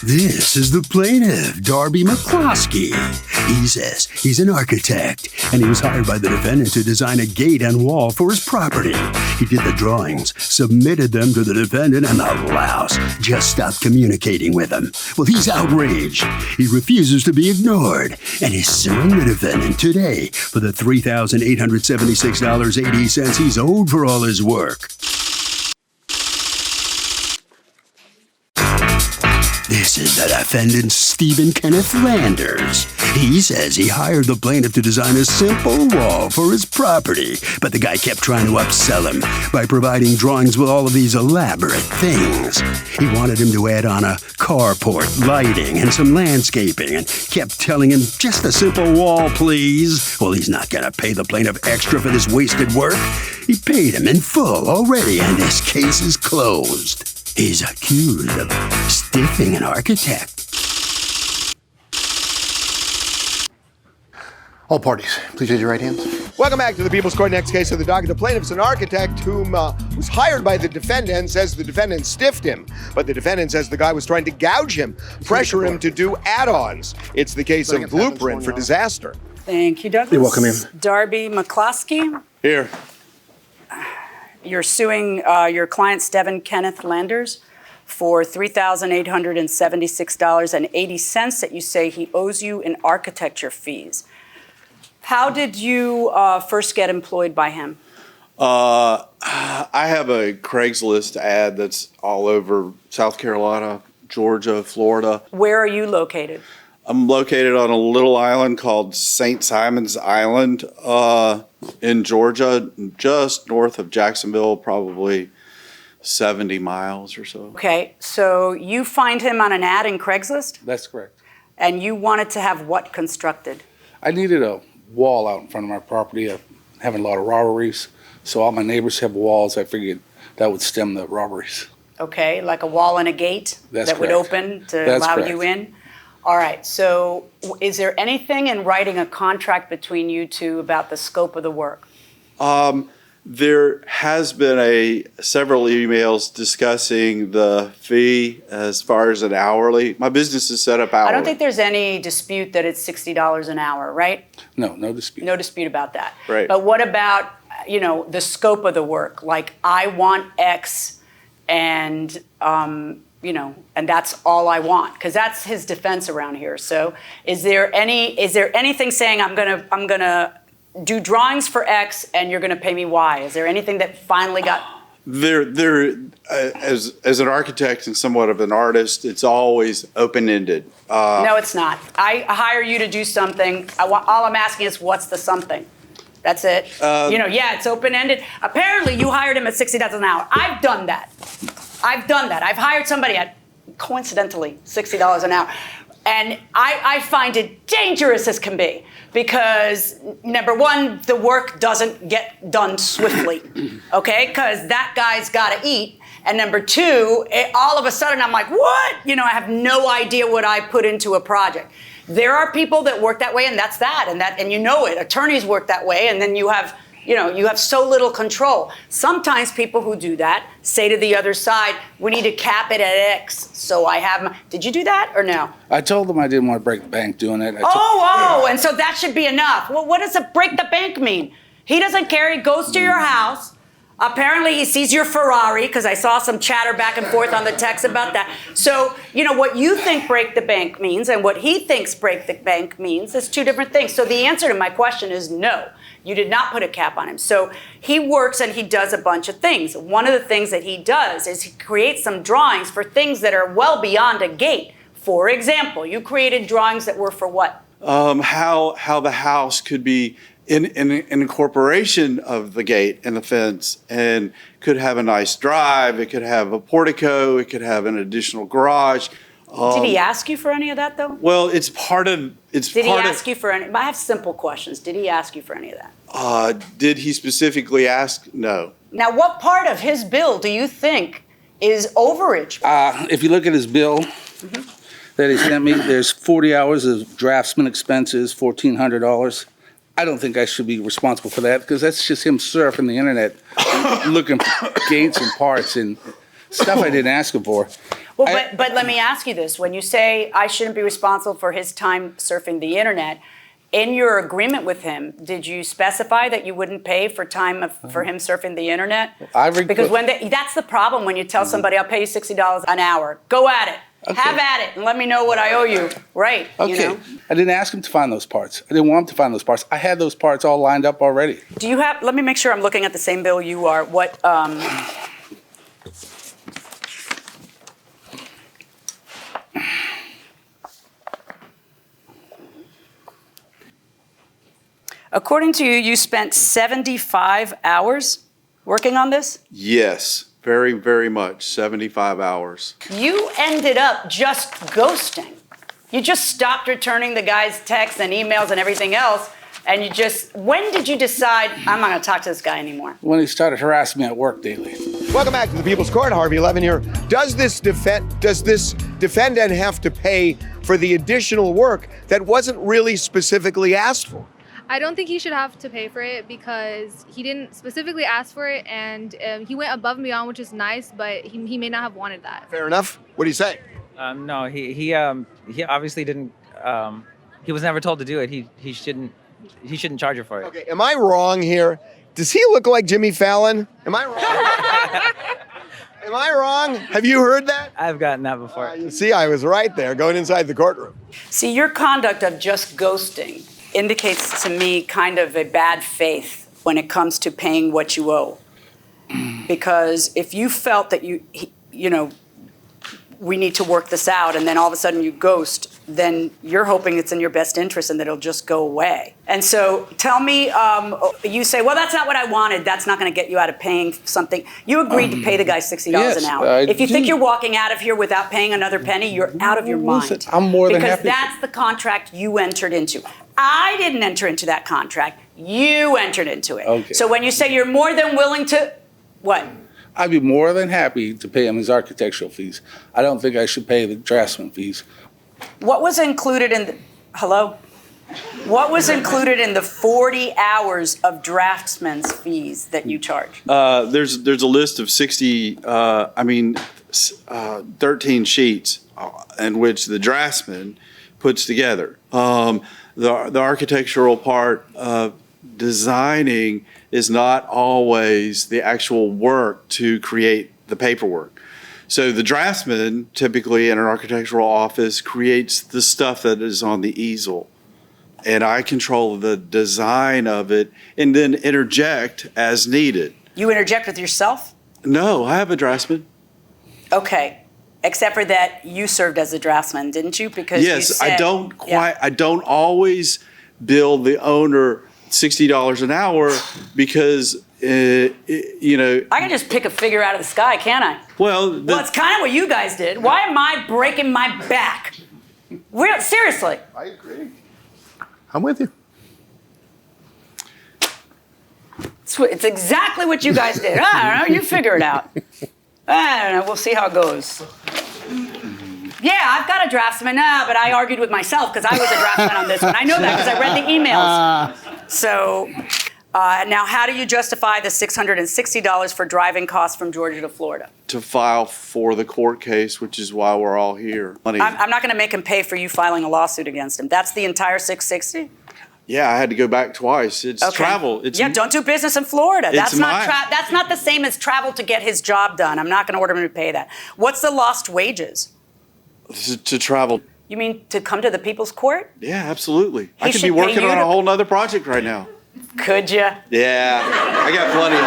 This is the plaintiff, Darby McCloskey. He says he's an architect, and he was hired by the defendant to design a gate and wall for his property. He did the drawings, submitted them to the defendant, and the louse just stopped communicating with him. Well, he's outraged. He refuses to be ignored, and he's suing the defendant today for the $3,876.80 he's owed for all his work. This is the defendant, Stephen Kenneth Landers. He says he hired the plaintiff to design a simple wall for his property, but the guy kept trying to upsell him by providing drawings with all of these elaborate things. He wanted him to add on a carport, lighting, and some landscaping, and kept telling him, just a simple wall, please. Well, he's not going to pay the plaintiff extra for this wasted work. He paid him in full already, and this case is closed. He's accused of stiffing an architect. All parties, please raise your right hands. Welcome back to the People's Court. Next case of the docket. The plaintiff is an architect whom was hired by the defendant, says the defendant stiffed him. But the defendant says the guy was trying to gouge him, pressure him to do add-ons. It's the case of Blueprint for Disaster. Thank you, Douglas. You're welcome in. Darby McCloskey. Here. You're suing your client, Stephen Kenneth Landers, for $3,876.80 that you say he owes you in architecture fees. How did you first get employed by him? I have a Craigslist ad that's all over South Carolina, Georgia, Florida. Where are you located? I'm located on a little island called St. Simon's Island in Georgia, just north of Jacksonville, probably 70 miles or so. Okay, so you find him on an ad in Craigslist? That's correct. And you wanted to have what constructed? I needed a wall out in front of my property. I'm having a lot of robberies, so all my neighbors have walls. I figured that would stem the robberies. Okay, like a wall and a gate That's that would correct. open to That's allow correct. you in? All right, so is there anything in writing a contract between you two about the scope of the work? There has been several emails discussing the fee as far as an hourly. My business is set up hourly. I don't think there's any dispute that it's $60 an hour, right? No dispute. No dispute about that. Right. But what about, the scope of the work? Like, I want X and, and that's all I want, because that's his defense around here. So is there anything saying I'm gonna do drawings for X and you're gonna pay me Y? Is there anything that finally got? As an architect and somewhat of an artist, it's always open-ended. No, it's not. I hire you to do something. All I'm asking is, what's the something? That's it. It's open-ended. Apparently, you hired him at $60 an hour. I've done that. I've hired somebody at, coincidentally, $60 an hour. And I find it dangerous as can be, because number one, the work doesn't get done swiftly, okay? Because that guy's got to eat. And number two, all of a sudden I'm like, what? I have no idea what I put into a project. There are people that work that way, and that's that, and you know it. Attorneys work that way, and then you have so little control. Sometimes people who do that say to the other side, we need to cap it at X. So I have did you do that or no? I told them I didn't want to break the bank doing it. And so that should be enough. Well, what does a break the bank mean? He doesn't care. He goes to your house. Apparently he sees your Ferrari, because I saw some chatter back and forth on the text about that. So, what you think break the bank means and what he thinks break the bank means is two different things. So the answer to my question is no. You did not put a cap on him. So he works and he does a bunch of things. One of the things that he does is he creates some drawings for things that are well beyond a gate. For example, you created drawings that were for what? How the house could be in incorporation of the gate and the fence, and could have a nice drive. It could have a portico. It could have an additional garage. Did he ask you for any of that, though? Well, it's part of. Did he ask you for any? I have simple questions. Did he ask you for any of that? Did he specifically ask? No. Now, what part of his bill do you think is overage? If you look at his bill that he sent me, there's 40 hours of draftsman expenses, $1,400. I don't think I should be responsible for that, because that's just him surfing the internet, looking for gates and parts and stuff I didn't ask him for. Well, but let me ask you this. When you say I shouldn't be responsible for his time surfing the internet, in your agreement with him, did you specify that you wouldn't pay for time for him surfing the internet? Because that's the problem when you tell somebody, I'll pay you $60 an hour. Go at it. Okay. Have at it and let me know what I owe you. Right. Okay. You know? I didn't ask him to find those parts. I didn't want him to find those parts. I had those parts all lined up already. Do you have, let me make sure I'm looking at the same bill you are. What, according to you, you spent 75 hours working on this? Yes, very, very much, 75 hours. You ended up just ghosting. You just stopped returning the guy's texts and emails and everything else, and you just, when did you decide, I'm not gonna talk to this guy anymore? When he started harassing me at work daily. Welcome back to the People's Court. Harvey Levin here. Does this defendant have to pay for the additional work that wasn't really specifically asked for? I don't think he should have to pay for it because he didn't specifically ask for it, and he went above and beyond, which is nice, but he may not have wanted that. Fair enough. What do you say? No, he obviously didn't. He was never told to do it. He shouldn't charge her for it. Okay, am I wrong here? Does he look like Jimmy Fallon? Am I wrong? Am I wrong? Have you heard that? I've gotten that before. You see, I was right there, going inside the courtroom. See, your conduct of just ghosting indicates to me kind of a bad faith when it comes to paying what you owe. Because if you felt that we need to work this out, and then all of a sudden you ghost, then you're hoping it's in your best interest and that it'll just go away. And so tell me, you say, well, that's not what I wanted. That's not going to get you out of paying something. You agreed to pay the guy $60 an hour. If you think you're walking out of here without paying another penny, you're out of your mind. I'm more than happy. Because that's the contract you entered into. I didn't enter into that contract. You entered into it. Okay. So when you say you're more than willing to, what? I'd be more than happy to pay him his architectural fees. I don't think I should pay the draftsman fees. What was included in the, hello? What was included in the 40 hours of draftsman's fees that you charge? There's a list of 13 sheets in which the draftsman puts together. The architectural part of designing is not always the actual work to create the paperwork. So the draftsman, typically in an architectural office, creates the stuff that is on the easel. And I control the design of it and then interject as needed. You interject with yourself? No, I have a draftsman. Okay. Except for that you served as a draftsman, didn't you? Because yes, you said, I don't always bill the owner $60 an hour because, I can just pick a figure out of the sky, can't I? Well, it's kind of what you guys did. Why am I breaking my back? Seriously. I agree. I'm with you. It's exactly what you guys did. I don't know. You figure it out. I don't know. We'll see how it goes. Yeah, I've got a draftsman now, but I argued with myself because I was a draftsman on this one. I know that because I read the emails. So now how do you justify the $660 for driving costs from Georgia to Florida? To file for the court case, which is why we're all here. I'm not going to make him pay for you filing a lawsuit against him. That's the entire $660? Yeah, I had to go back twice. It's travel. Don't do business in Florida. That's not the same as travel to get his job done. I'm not going to order him to pay that. What's the lost wages? To travel. You mean to come to the People's Court? Yeah, absolutely. I could be working on a whole nother project right now. Could you? Yeah, I got plenty of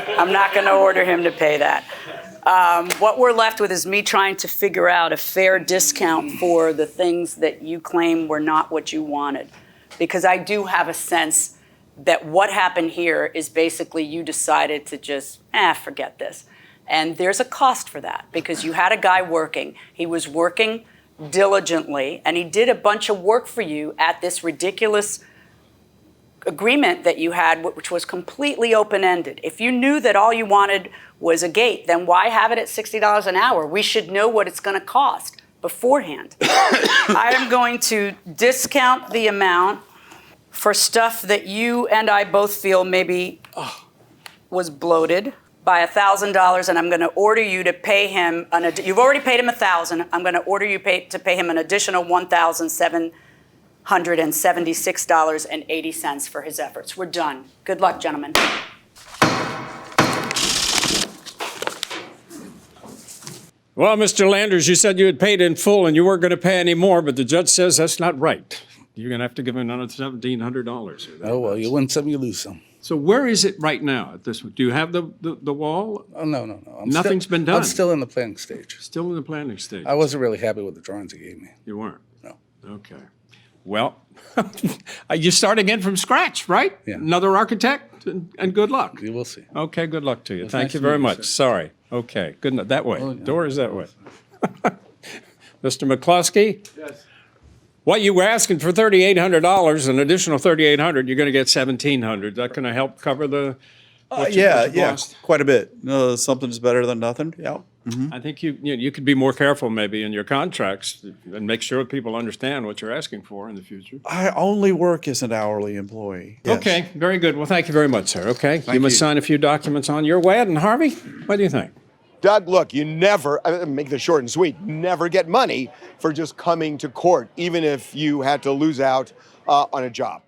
them. I'm not going to order him to pay that. What we're left with is me trying to figure out a fair discount for the things that you claim were not what you wanted. Because I do have a sense that what happened here is basically you decided to just, forget this. And there's a cost for that because you had a guy working. He was working diligently, and he did a bunch of work for you at this ridiculous agreement that you had, which was completely open-ended. If you knew that all you wanted was a gate, then why have it at $60 an hour? We should know what it's going to cost beforehand. I am going to discount the amount for stuff that you and I both feel maybe was bloated. by $1,000, and I'm going to order you to pay him you've already paid him $1,000. I'm going to order you to pay him an additional $1,776.80 for his efforts. We're done. Good luck, gentlemen. Well, Mr. Landers, you said you had paid in full and you weren't going to pay any more, but the judge says that's not right. You're going to have to give him another $1,700. Oh, well, you win some, you lose some. So where is it right now at this? Do you have the wall? Oh, no. Nothing's been done. I'm still in the planning stage. Still in the planning stage. I wasn't really happy with the drawings he gave me. You weren't? No. Okay. Well, you start again from scratch, right? Yeah. Another architect, and good luck. You will see. Okay, good luck to you. Well, Thank nice you to very meet you, much. sir. Sorry. Okay, good enough. That way. Oh, yeah. Door is that way. Mr. McCluskey? Yes. What you were asking for $3,800, an additional $3,800, you're going to get $1,700. That going to help cover the what you lost? Quite a bit. Something's better than nothing. Yeah. I think you could be more careful maybe in your contracts and make sure people understand what you're asking for in the future. I only work as an hourly employee. Yes. Okay, very good. Well, thank you very much, sir. Okay, you must sign a few documents on your way. And Harvey, what do you think? Doug, look, you never, make this short and sweet, never get money for just coming to court, even if you had to lose out on a job.